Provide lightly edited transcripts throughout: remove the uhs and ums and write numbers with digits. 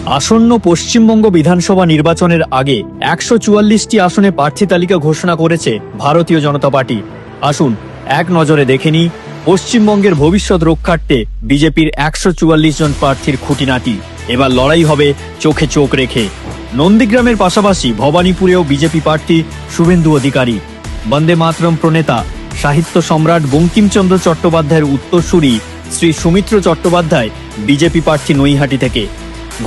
আসন্ন পশ্চিমবঙ্গ বিধানসভা নির্বাচনের আগে ১৪৪টি আসনে প্রার্থী তালিকা ঘোষণা করেছে ভারতীয় জনতা পার্টি। আসুন এক নজরে দেখে নিই পশ্চিমবঙ্গের ভবিষ্যৎ রক্ষার্থে বিজেপির ১৪৪ জন প্রার্থীর খুঁটিনাটি। এবার লড়াই হবে চোখে চোখ রেখে। নন্দীগ্রামের পাশাপাশি ভবানীপুরেও বিজেপি প্রার্থী শুভেন্দু অধিকারী, বন্দে মাতরম প্রণেতা সাহিত্য সম্রাট বঙ্কিমচন্দ্র চট্টোপাধ্যায়ের উত্তরসূরি শ্রী সুমিত্র চট্টোপাধ্যায় বিজেপি প্রার্থী নৈহাটি থেকে।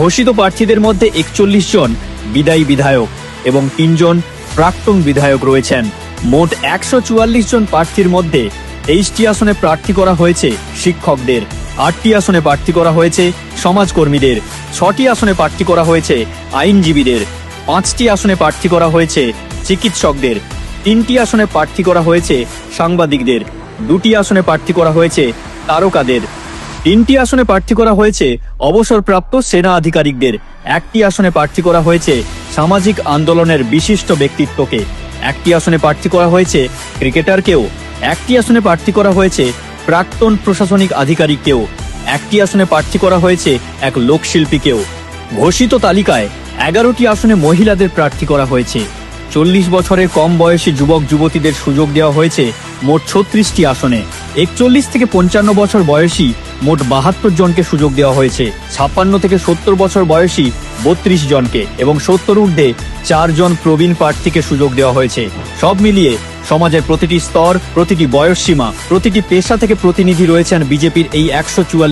ঘোষিত প্রার্থীদের মধ্যে ৪১ জন বিদায়ী বিধায়ক এবং ৩ জন প্রাক্তন বিধায়ক রয়েছেন। মোট ১৪৪ জন প্রার্থীর মধ্যে ২৩টি আসনে প্রার্থী করা হয়েছে শিক্ষকদের, ৮টি আসনে প্রার্থী করা হয়েছে সমাজকর্মীদের, ৬টি আসনে প্রার্থী করা হয়েছে আইনজীবীদের, ৫টি আসনে প্রার্থী করা হয়েছে চিকিৎসকদের, ৩টি আসনে প্রার্থী করা হয়েছে সাংবাদিকদের, ২টি আসনে প্রার্থী করা হয়েছে তারকাদের, ৩টি আসনে প্রার্থী করা হয়েছে অবসরপ্রাপ্ত সেনা আধিকারিকদের, ১টি আসনে প্রার্থী করা হয়েছে সামাজিক আন্দোলনের বিশিষ্ট ব্যক্তিত্বকে, ১টি আসনে প্রার্থী করা হয়েছে ক্রিকেটারকেও, ১টি আসনে প্রার্থী করা হয়েছে প্রাক্তন প্রশাসনিক আধিকারিককেও, ১টি আসনে প্রার্থী করা হয়েছে এক লোকশিল্পীকেও। ঘোষিত তালিকায় ১১টি আসনে মহিলাদের প্রার্থী করা হয়েছে। ৪০ বছরের কম বয়সী যুবক যুবতীদের সুযোগ দেওয়া হয়েছে মোট ৩৬টি আসনে। ৪১ থেকে ৫৫ বছর বয়সী মোট ৭২ জনকে সুযোগ দেওয়া হয়েছে। ৫৬ থেকে ৭০ বছর বয়সী ৩২ জনকে এবং ৭০ ঊর্ধ্বে ৪ জন প্রবীণ প্রার্থীকে সুযোগ দেওয়া হয়েছে। সব মিলিয়ে সমাজের প্রতিটি স্তর, প্রতিটি বয়স সীমা, প্রতিটি পেশা থেকে প্রতিনিধি রয়েছেন বিজেপির এই ১৪৪